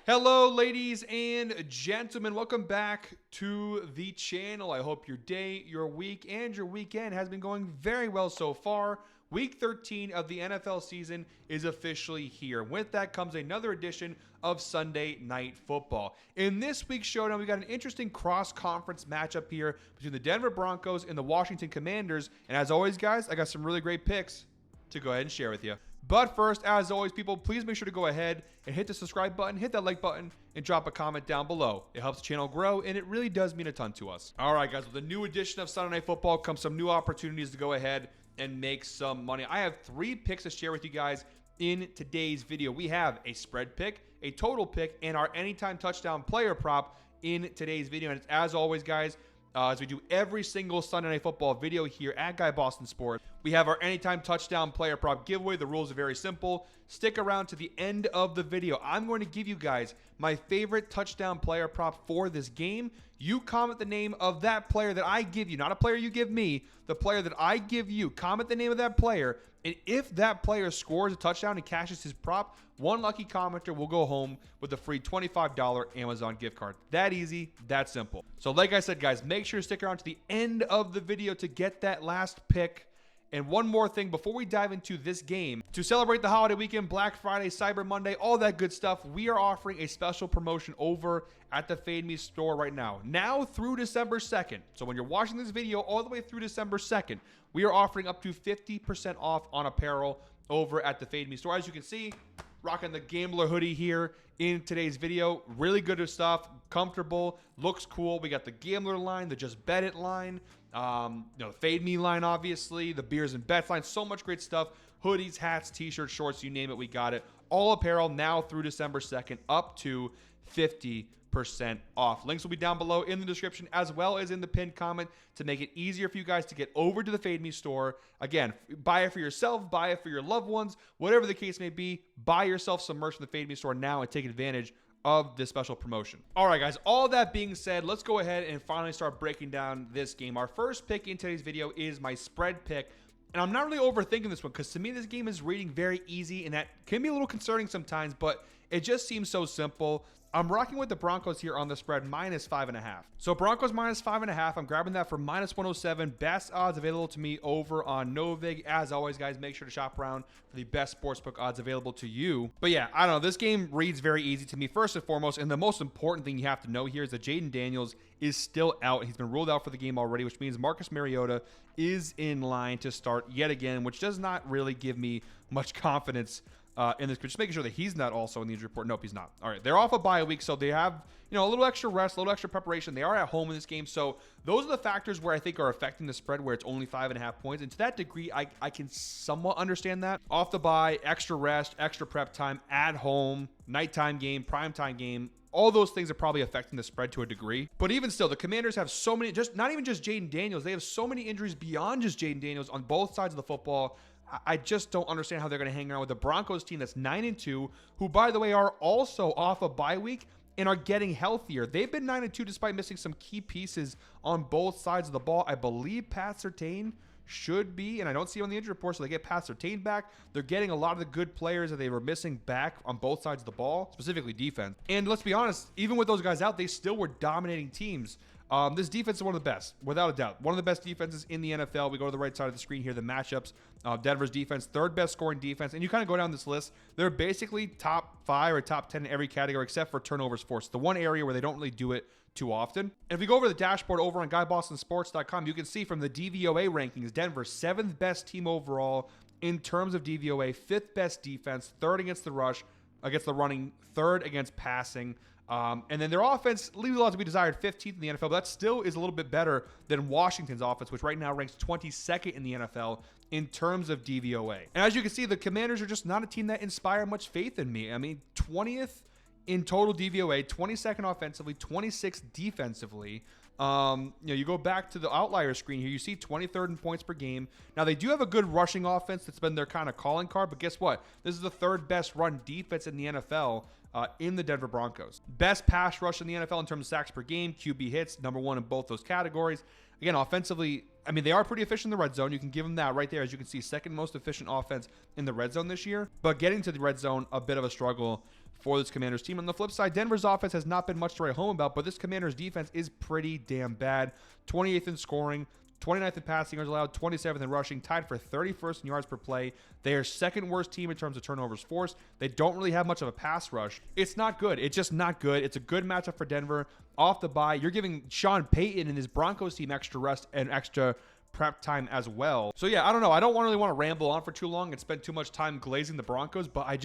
Hello, ladies and gentlemen. Welcome back to the channel. I hope your day, your week, and your weekend has been going very well so far. Week 13 of the NFL season is officially here. With that comes another edition of Sunday Night Football. In this week's showdown, we got an interesting cross-conference matchup here between the Denver Broncos and the Washington Commanders. And as always, guys, I got some really great picks to go ahead and share with you. But first, as always, people, please make sure to go ahead and hit the subscribe button, hit that like button, and drop a comment down below. It helps the channel grow, and it really does mean a ton to us. All right, guys, with the new edition of Sunday Night Football comes some new opportunities to go ahead and make some money. I have 3 picks to share with you guys in today's video. We have a spread pick, a total pick, and our anytime touchdown player prop in today's video. And as always, guys, as we do every single Sunday Night Football video here at Guy Boston Sports, we have our anytime touchdown player prop giveaway. The rules are very simple. Stick around to the end of the video. I'm going to give you guys my favorite touchdown player prop for this game. You comment the name of that player that I give you, not a player you give me, the player that I give you. Comment the name of that player, and if that player scores a touchdown and cashes his prop, one lucky commenter will go home with a free $25 Amazon gift card. That easy, that simple. So like I said, guys, make sure to stick around to the end of the video to get that last pick. And one more thing before we dive into this game, to celebrate the holiday weekend, Black Friday, Cyber Monday, all that good stuff, we are offering a special promotion over at the Fade Me store right now. Now through December 2nd. So when you're watching this video all the way through December 2nd, we are offering up to 50% off on apparel over at the Fade Me store. As you can see, rocking the Gambler hoodie here in today's video. Really good stuff, comfortable, looks cool. We got the Gambler line, the Just Bet It line, the Fade Me line, obviously, the Beers and Bets line. So much great stuff. Hoodies, hats, t-shirts, shorts, you name it, we got it. All apparel now through December 2nd, up to 50% off. Links will be down below in the description as well as in the pinned comment to make it easier for you guys to get over to the Fade Me store. Again, buy it for yourself, buy it for your loved ones, whatever the case may be. Buy yourself some merch from the Fade Me store now and take advantage of this special promotion. All right, guys, all that being said, let's go ahead and finally start breaking down this game. Our first pick in today's video is my spread pick. And I'm not really overthinking this one because to me, this game is reading very easy, and that can be a little concerning sometimes, but it just seems so simple. I'm rocking with the Broncos here on the spread, minus 5.5. So Broncos minus 5.5. I'm grabbing that for minus 107. Best odds available to me over on Novig. As always, guys, make sure to shop around for the best sportsbook odds available to you. But yeah, I don't know. This game reads very easy to me, first and foremost. And the most important thing you have to know here is that Jaden Daniels is still out. He's been ruled out for the game already, which means Marcus Mariota is in line to start yet again, which does not really give me much confidence in this. Just making sure that he's not also in the injury report. Nope, he's not. All right, they're off a bye week, so they have, a little extra rest, a little extra preparation. They are at home in this game, so those are the factors where I think are affecting the spread, where it's only 5.5 points. And to that degree, I can somewhat understand that. Off the bye, extra rest, extra prep time, at home, nighttime game, primetime game. All those things are probably affecting the spread to a degree. But even still, the Commanders have so many, not even just Jaden Daniels, they have so many injuries beyond just Jaden Daniels on both sides of the football. I just don't understand how they're going to hang around with the Broncos team that's 9-2, who, by the way, are also off a bye week and are getting healthier. They've been 9-2 despite missing some key pieces on both sides of the ball. I believe Pat Surtain should be, and I don't see him on the injury report, so they get Pat Surtain back. They're getting a lot of the good players that they were missing back on both sides of the ball, specifically defense. And let's be honest, even with those guys out, they still were dominating teams. This defense is one of the best, without a doubt. One of the best defenses in the NFL. We go to the right side of the screen here, the matchups. Denver's defense, third best scoring defense. And you kind of go down this list. They're basically top 5 or top 10 in every category except for turnovers forced. The one area where they don't really do it too often. And if we go over the dashboard over on GuyBostonSports.com, you can see from the DVOA rankings, Denver, 7th best team overall in terms of DVOA, 5th best defense, 3rd against the rush, against the running, 3rd against passing. And then their offense leaves a lot to be desired, 15th in the NFL, but that still is a little bit better than Washington's offense, which right now ranks 22nd in the NFL in terms of DVOA. And as you can see, the Commanders are just not a team that inspire much faith in me. I mean, 20th in total DVOA, 22nd offensively, 26th defensively. You go back to the outlier screen here, you see 23rd in points per game. Now, they do have a good rushing offense that's been their kind of calling card, but guess what? This is the 3rd best run defense in the NFL in the Denver Broncos. Best pass rush in the NFL in terms of sacks per game, QB hits, number 1 in both those categories. Again, offensively, I mean, they are pretty efficient in the red zone. You can give them that right there. As you can see, 2nd most efficient offense in the red zone this year. But getting to the red zone, a bit of a struggle for this Commanders team. On the flip side, Denver's offense has not been much to write home about, but this Commanders defense is pretty damn bad. 28th in scoring, 29th in passing yards allowed, 27th in rushing, tied for 31st in yards per play. They are second worst team in terms of turnovers forced. They don't really have much of a pass rush. It's not good. It's just not good. It's a good matchup for Denver. Off the bye, you're giving Sean Payton and his Broncos team extra rest and extra prep time as well. So yeah, I don't know. I don't really want to ramble on for too long and spend too much time glazing the Broncos, but I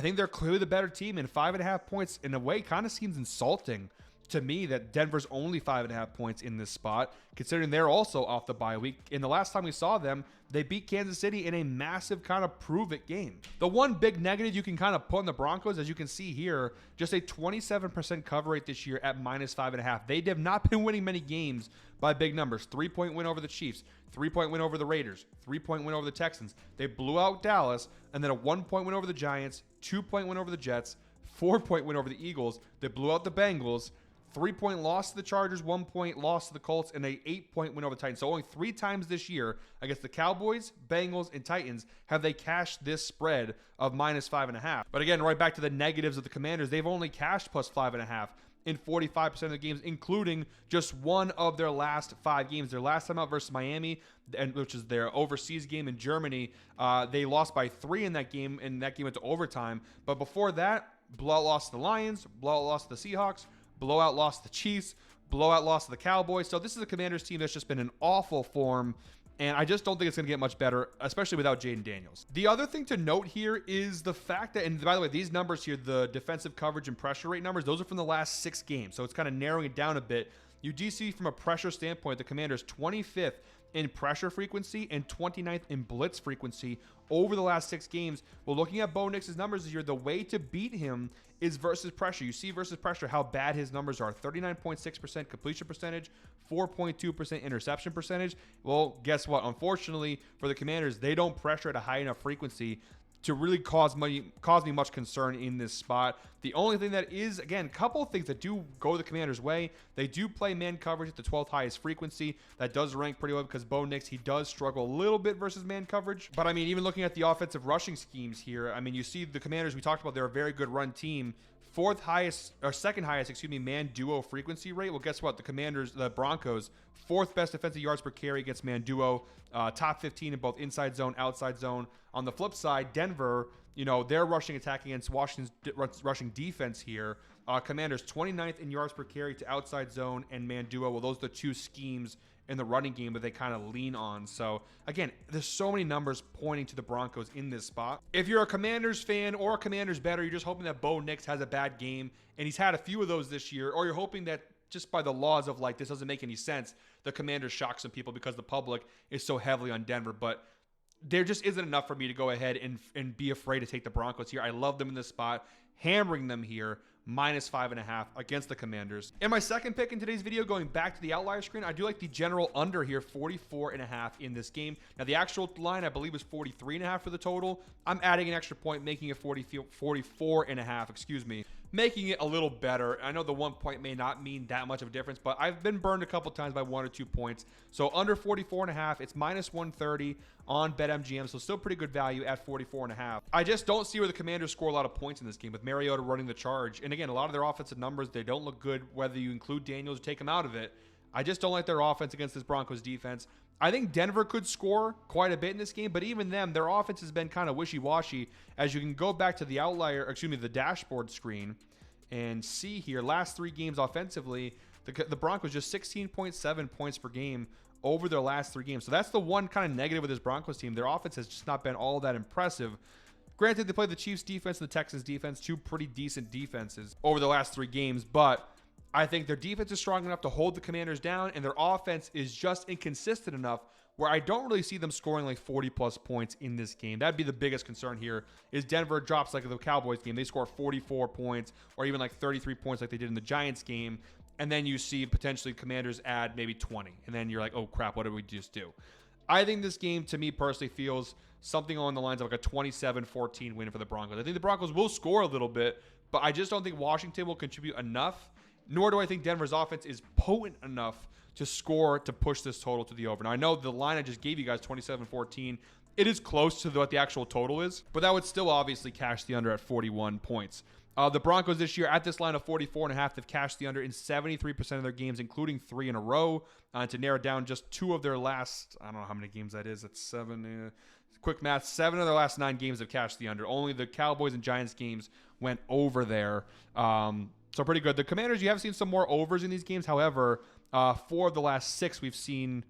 think they're clearly the better team, and 5.5 points in a way kind of seems insulting to me that Denver's only 5.5 points in this spot, considering they're also off the bye week. And the last time we saw them, they beat Kansas City in a massive kind of prove-it game. The one big negative you can kind of put on the Broncos, as you can see here, just a 27% cover rate this year at -5.5. They have not been winning many games by big numbers. 3-point win over the Chiefs, 3-point win over the Raiders, 3-point win over the Texans. They blew out Dallas, and then a 1-point win over the Giants, 2-point win over the Jets, 4-point win over the Eagles. They blew out the Bengals, 3-point loss to the Chargers, 1-point loss to the Colts, and a 8-point win over the Titans. So only 3 times this year against the Cowboys, Bengals, and Titans have they cashed this spread of -5.5. But again, right back to the negatives of the Commanders, they've only cashed +5.5 in 45% of the games, including just one of their last 5 games. Their last time out versus Miami, which is their overseas game in Germany, they lost by 3 in that game, and that game went to overtime. But before that, blowout loss to the Lions, blowout loss to the Seahawks, blowout loss to the Chiefs, blowout loss to the Cowboys. So this is a Commanders team that's just been in awful form, and I just don't think it's going to get much better, especially without Jaden Daniels. The other thing to note here is the fact that, and by the way, these numbers here, the defensive coverage and pressure rate numbers, those are from the last 6 games. So it's kind of narrowing it down a bit. You do see from a pressure standpoint, the Commanders 25th in pressure frequency and 29th in blitz frequency over the last 6 games. Well, looking at Bo Nix's numbers this year, the way to beat him is versus pressure. You see versus pressure how bad his numbers are. 39.6% completion percentage, 4.2% interception percentage. Well, guess what? Unfortunately for the Commanders, they don't pressure at a high enough frequency to really cause me much concern in this spot. The only thing that is, again, a couple of things that do go the Commanders' way. They do play man coverage at the 12th highest frequency. That does rank pretty well because Bo Nix, he does struggle a little bit versus man coverage. But I mean, even looking at the offensive rushing schemes here, I mean, you see the Commanders, we talked about, they're a very good run team. Second highest, man duo frequency rate. Well, guess what? The Broncos, 4th best defensive yards per carry against man duo, top 15 in both inside zone, outside zone. On the flip side, Denver, their rushing attack against Washington's rushing defense here. Commanders 29th in yards per carry to outside zone and man duo. Well, those are the 2 schemes in the running game that they kind of lean on. So again, there's so many numbers pointing to the Broncos in this spot. If you're a Commanders fan or a Commanders bettor, you're just hoping that Bo Nix has a bad game, and he's had a few of those this year, or you're hoping that just by the laws of this doesn't make any sense, the Commanders shock some people because the public is so heavily on Denver. But there just isn't enough for me to go ahead and be afraid to take the Broncos here. I love them in this spot, hammering them here, -5.5 against the Commanders. And my second pick in today's video, going back to the outlier screen, I do like the general under here, 44.5 in this game. Now, the actual line, I believe, is 43.5 for the total. I'm adding an extra point, making it 44.5, making it a little better. I know the 1 point may not mean that much of a difference, but I've been burned a couple times by 1 or 2 points. So under 44.5, it's -130 on BetMGM, so still pretty good value at 44.5. I just don't see where the Commanders score a lot of points in this game with Mariota running the charge. And again, a lot of their offensive numbers, they don't look good whether you include Daniels or take him out of it. I just don't like their offense against this Broncos defense. I think Denver could score quite a bit in this game, but even them, their offense has been kind of wishy-washy. As you can go back to the dashboard screen and see here, last 3 games offensively, the Broncos just 16.7 points per game over their last 3 games. So that's the one kind of negative with this Broncos team. Their offense has just not been all that impressive. Granted, they played the Chiefs defense and the Texans defense, 2 pretty decent defenses over the last 3 games, but I think their defense is strong enough to hold the Commanders down, and their offense is just inconsistent enough where I don't really see them scoring 40-plus points in this game. That'd be the biggest concern here, is Denver drops like the Cowboys game. They score 44 points or even 33 points like they did in the Giants game, and then you see potentially Commanders add maybe 20, and then you're like, oh crap, what did we just do? I think this game, to me personally, feels something along the lines of a 27-14 win for the Broncos. I think the Broncos will score a little bit, but I just don't think Washington will contribute enough, nor do I think Denver's offense is potent enough to score to push this total to the over. Now, I know the line I just gave you guys, 27-14, it is close to what the actual total is, but that would still obviously cash the under at 41 points. The Broncos this year at this line of 44.5, they've cashed the under in 73% of their games, including 3 in a row. To narrow down just 2 of their last, I don't know how many games that is. It's 7. Quick math, 7 of their last 9 games have cashed the under. Only the Cowboys and Giants games went over there. So pretty good. The Commanders, you have seen some more overs in these games. However, 4 of the last 6 we've seen.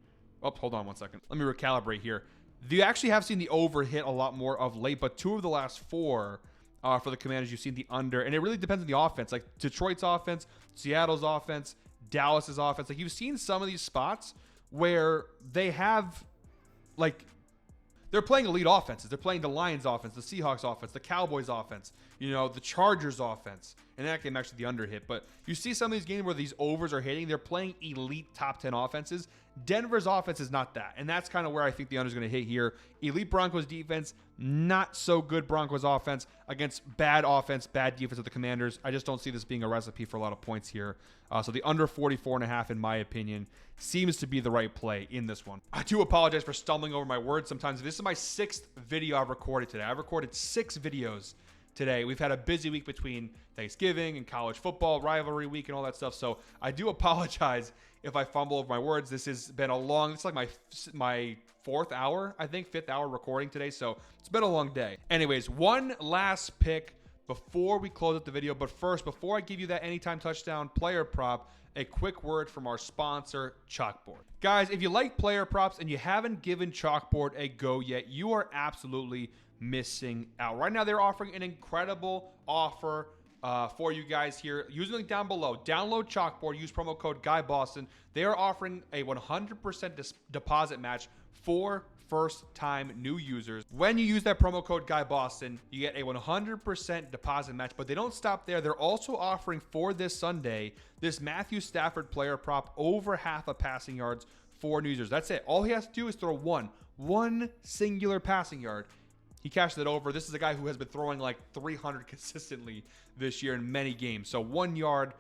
Oh, hold on one second. Let me recalibrate here. You actually have seen the over hit a lot more of late, but 2 of the last 4 for the Commanders, you've seen the under. And it really depends on the offense. Like Detroit's offense, Seattle's offense, Dallas's offense. Like you've seen some of these spots where they have, like, they're playing elite offenses. They're playing the Lions offense, the Seahawks offense, the Cowboys offense, the Chargers offense. And that game actually the under hit. But you see some of these games where these overs are hitting. They're playing elite top 10 offenses. Denver's offense is not that. And that's kind of where I think the under is going to hit here. Elite Broncos defense, not so good Broncos offense against bad offense, bad defense of the Commanders. I just don't see this being a recipe for a lot of points here. So the under 44.5, in my opinion, seems to be the right play in this one. I do apologize for stumbling over my words sometimes. This is my 6th video I've recorded today. I've recorded 6 videos today. We've had a busy week between Thanksgiving and college football, rivalry week, and all that stuff. So I do apologize if I fumble over my words. This has been it's like my 4th hour, I think, 5th hour recording today. So it's been a long day. Anyways, one last pick before we close up the video. But first, before I give you that anytime touchdown player prop, a quick word from our sponsor, Chalkboard. Guys, if you like player props and you haven't given Chalkboard a go yet, you are absolutely missing out. Right now, they're offering an incredible offer for you guys here. Use the link down below. Download Chalkboard. Use promo code GuyBoston. They are offering a 100% deposit match for first-time new users. When you use that promo code GuyBoston, you get a 100% deposit match, but they don't stop there. They're also offering for this Sunday this Matthew Stafford player prop over half a passing yards for new users. That's it. All he has to do is throw one singular passing yard. He cashed it over. This is a guy who has been throwing like 300 consistently this year in many games. So 1 yard,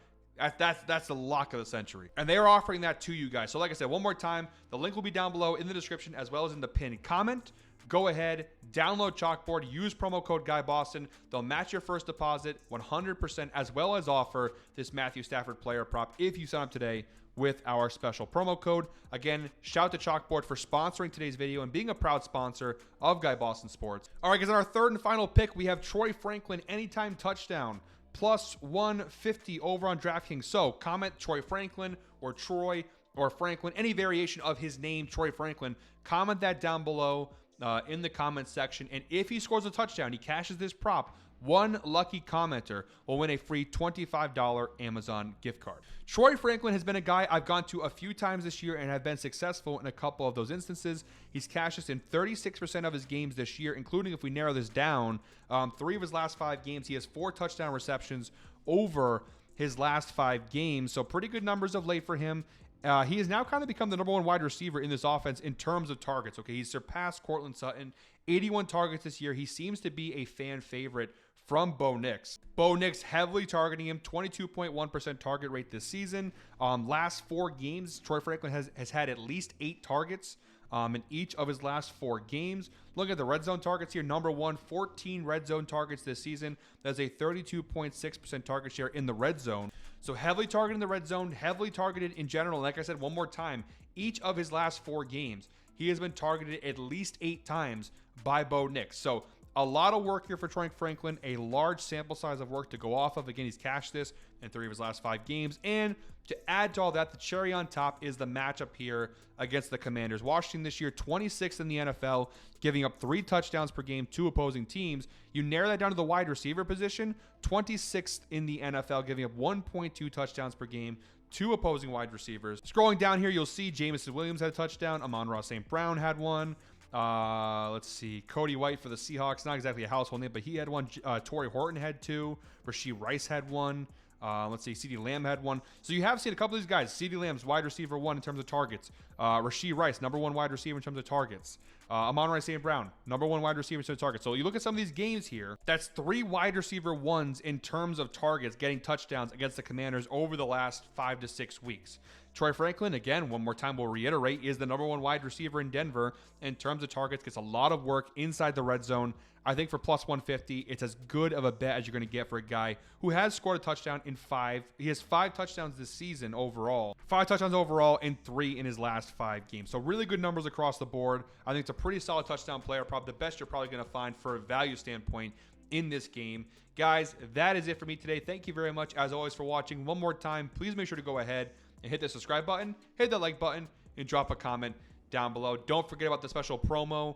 that's the lock of the century. And they are offering that to you guys. So like I said, one more time, the link will be down below in the description as well as in the pinned comment. Go ahead, download Chalkboard, use promo code GuyBoston. They'll match your first deposit 100% as well as offer this Matthew Stafford player prop if you sign up today with our special promo code. Again, shout to Chalkboard for sponsoring today's video and being a proud sponsor of Guy Boston Sports. All right, guys, on our 3rd and final pick, we have Troy Franklin anytime touchdown plus 150 over on DraftKings. So comment Troy Franklin or Troy or Franklin, any variation of his name, Troy Franklin. Comment that down below in the comment section. And if he scores a touchdown, he cashes this prop, one lucky commenter will win a free $25 Amazon gift card. Troy Franklin has been a guy I've gone to a few times this year and have been successful in a couple of those instances. He's cashed this in 36% of his games this year, including, if we narrow this down, 3 of his last 5 games. He has 4 touchdown receptions over his last 5 games. So pretty good numbers of late for him. He has now kind of become the number 1 wide receiver in this offense in terms of targets. Okay, he's surpassed Courtland Sutton, 81 targets this year. He seems to be a fan favorite from Bo Nix. Bo Nix heavily targeting him, 22.1% target rate this season. Last 4 games, Troy Franklin has had at least 8 targets in each of his last 4 games. Look at the red zone targets here. Number 1, 14 red zone targets this season. That's a 32.6% target share in the red zone. So heavily targeted in the red zone, heavily targeted in general. Like I said, one more time, each of his last 4 games, he has been targeted at least 8 times by Bo Nix. So a lot of work here for Troy Franklin, a large sample size of work to go off of. Again, he's cashed this in 3 of his last 5 games. And to add to all that, the cherry on top is the matchup here against the Commanders. Washington this year, 26th in the NFL, giving up 3 touchdowns per game to opposing teams. You narrow that down to the wide receiver position, 26th in the NFL, giving up 1.2 touchdowns per game to opposing wide receivers. Scrolling down here, you'll see Jameson Williams had a touchdown. Amon-Ra St. Brown had one. Let's see. Cody White for the Seahawks. Not exactly a household name, but he had one. Torrey Horton had 2. Rashee Rice had 1. Let's see. CeeDee Lamb had 1. So you have seen a couple of these guys. CeeDee Lamb's wide receiver 1 in terms of targets. Rashee Rice, number 1 wide receiver in terms of targets. Amon-Ra St. Brown, number 1 wide receiver to target. So you look at some of these games here, that's 3 wide receiver ones in terms of targets getting touchdowns against the Commanders over the last 5 to 6 weeks. Troy Franklin, again, one more time we'll reiterate, is the number 1 wide receiver in Denver in terms of targets, gets a lot of work inside the red zone. I think for plus 150, it's as good of a bet as you're going to get for a guy who has scored a touchdown in 5. He has 5 touchdowns this season overall. 5 touchdowns overall and 3 in his last 5 games. So really good numbers across the board. I think it's a pretty solid touchdown player. Probably the best you're probably going to find for a value standpoint in this game. Guys, that is it for me today. Thank you very much, as always, for watching. One more time, please make sure to go ahead and hit the subscribe button, hit that like button, and drop a comment down below. Don't forget about the special promo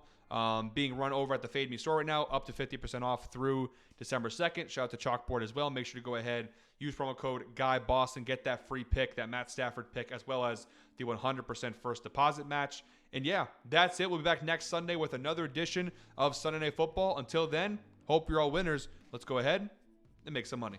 being run over at the Fade Me store right now, up to 50% off through December 2nd. Shout out to Chalkboard as well. Make sure to go ahead, use promo code GUYBOSTON, get that free pick, that Matt Stafford pick, as well as the 100% first deposit match. And yeah, that's it. We'll be back next Sunday with another edition of Sunday Night Football. Until then, hope you're all winners. Let's go ahead and make some money.